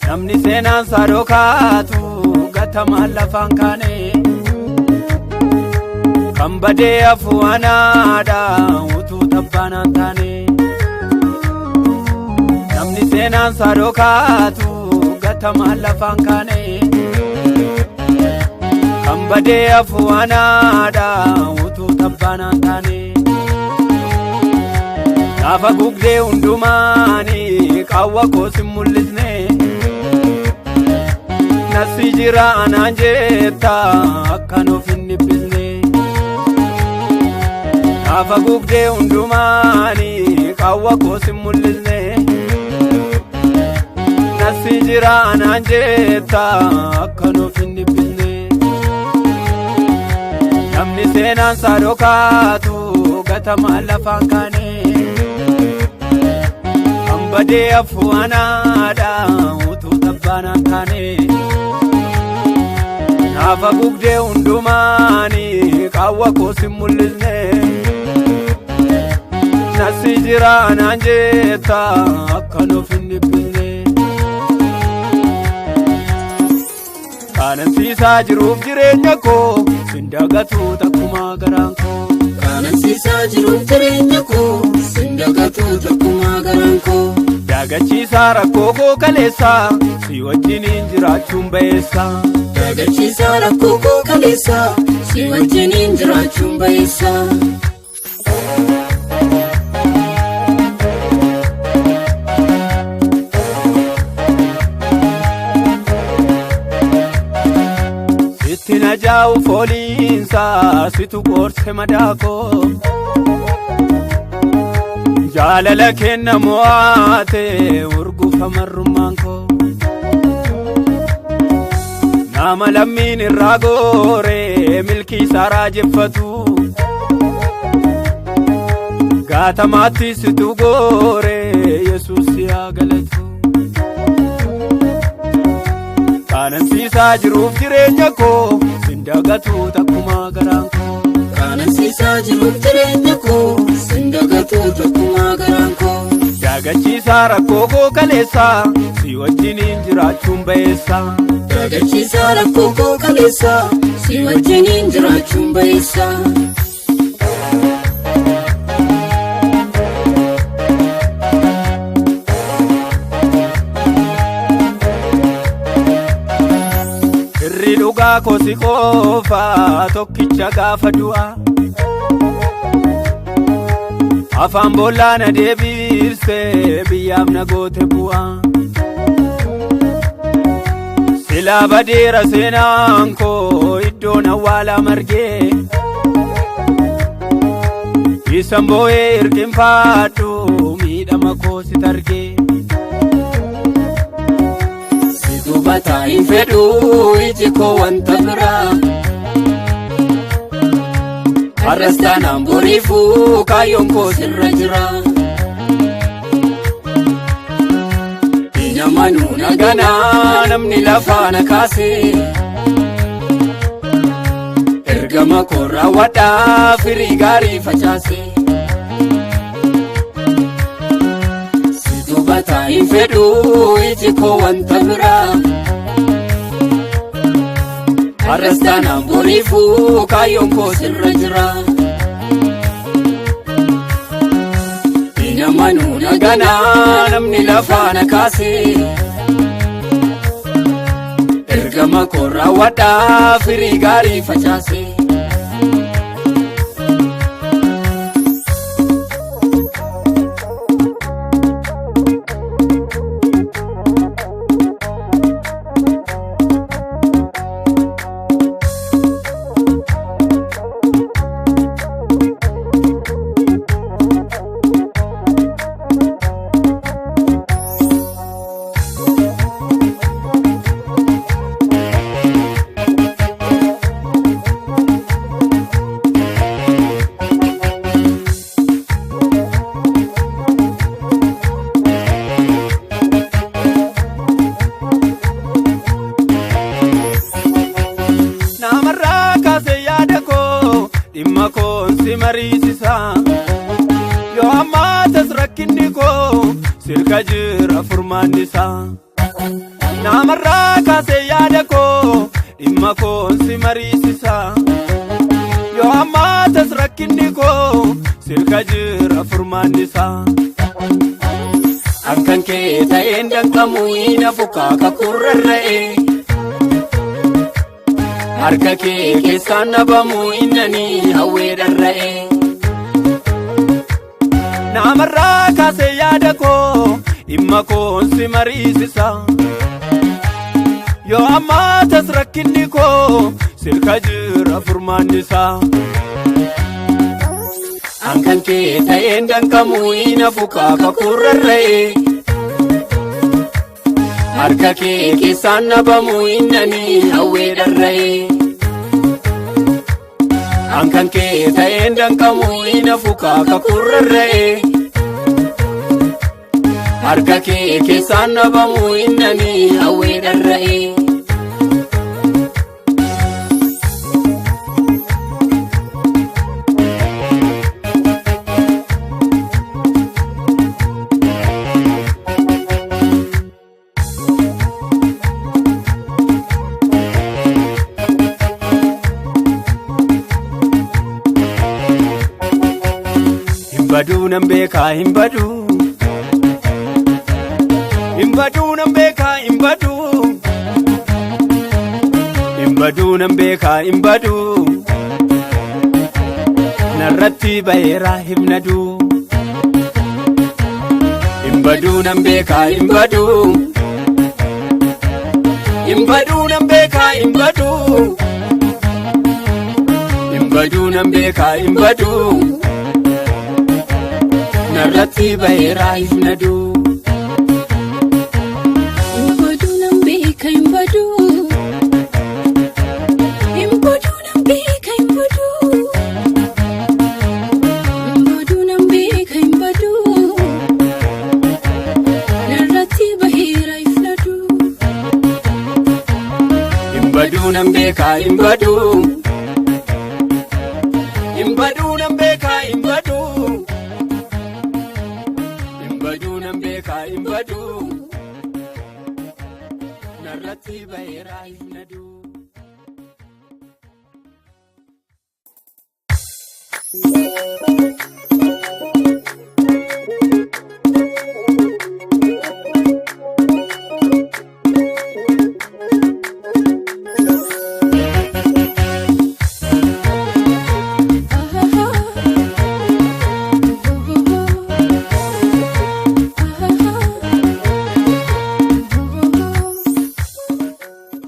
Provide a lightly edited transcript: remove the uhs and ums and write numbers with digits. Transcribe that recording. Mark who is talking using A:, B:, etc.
A: Namni seenaan saadokatu gatamaan lafaan kaane kan badee afuanaadha utuu tabbaanaan taane. Namni seenaan saadokatu gatamaan lafaan kaane kan badee afuanaadha utuu tabbaanaan taane. Gaafa gugdee hundumaani qawwa koosin mul'isne nasi jira anaan jetta akkan of hin dhibbisne. Gaafa gugdee hundumaani qawwa koosin mul'isne nasi jira anaan jetta akkan of hin dhibbisne. Namni seenaan saadokatu gatamaan lafaan kaane kan badee afuanaadha utuu tabbaanaan taane. Gaafa gugdee hundumaani qawwa koosin mul'isne nasi jira anaan jetta akkan of hin dhibbisne. Kanansiisaa jiruuf jireenya koo sin dagatu takkumaa garaan koo.
B: Kanansiisaa jiruuf jireenya koo sin dagatu takkumaa garaan koo.
A: Dagachiisaa rakkoo koo kaleessaa si wajjiniin jiraachuun ba'eessa.
B: Dagachiisaa rakkoo koo kaleessaa si wajjiniin jiraachuun ba'eessa.
A: Sitti na jaa'u fooliinsaa situ qoorse madaakoo. Jaalala kenna mo'aate urgufa marrummaan koo. Nama lammiin irraa goore milkii isaa raajeffatu gaatamaatti situ goore Yesuus yaa galatu. Kanansiisaa jiruuf jireenya koo sin dagatu takkumaa garaan koo.
B: Kanansiisaa jiruuf jireenya koo sin dagatu takkumaa garaan koo.
A: Dagachiisaa rakkoo koo kaleessaa si wajjiniin jiraachuun ba'eessa.
B: Dagachiisaa rakkoo koo kaleessaa si wajjiniin jiraachuun ba'eessa.
A: Irri dhugaa koo si qofa tokkicha gaafa du'a. Afaan boollaa na deebisee biyyaaf na goote bu'a. Silaa badeera seenaan koo iddoon awwaalaa margee. Isan boo'ee hirqinfaadhu miidhama koo si targee.
B: Si dubataa hin fedhu iji koo wanta biraa. Har'as taanaan boriifuu kaayyoon koo sirra jira. Manuu naganaa namni lafaa na kaase. Ergama koo raawwadhaa firii gaarii facaase. Si dubataa hin fedhu iji koo wanta biraa. Har'as taanaan boriifuu kaayyoon koo sirra jira. Manuu naganaa namni lafaa na kaase. Ergama koo raawwadhaa firii gaarii facaase.
A: dhimma koon si mariisisa yoo ammaatas rakkinni koo sirka jira furmaannisa namarraa kaasee yaada koo dhimma koon si mariisisa yoo ammaatas rakkinni koo sirka jira furmaannisa akkan kee ta'een danqamu inafu kaaka kurrarra'e harka kee keessaan nabamu innanii hawwee dharra'e namarraa kaasee yaada koo dhimma koon si mariisisa yoo ammaatas rakkinni koo sirka jira furmaannisa akkan kee ta'een danqamu inafu kaaka kurrarra'e harka kee keessaan nabamu innanii hawwee dharra'e akkan kee ta'een danqamu inafu kaaka kurrarra'e harka kee keessaan nabamu innanii hawwee dharra'e Himbaduu nan beekaa himbaduu himbaduu nan beekaa himbaduu himbaduu nan beekaa himbaduu narratti baheeraa himnaduu himbaduu nan beekaa himbaduu himbaduu nan beekaa himbaduu himbaduu nan beekaa himbaduu narratti baheeraa himnaduu
B: himbaduu nan beeka himbaduu himbaduu nan beeka himbaduu himbaduu nan beeka himbaduu narratti baheeraa himnaduu
A: himbaduu nan beekaa himbaduu himbaduu nan beekaa himbaduu himbaduu nan beekaa himbaduu narratti baheeraa himnaduu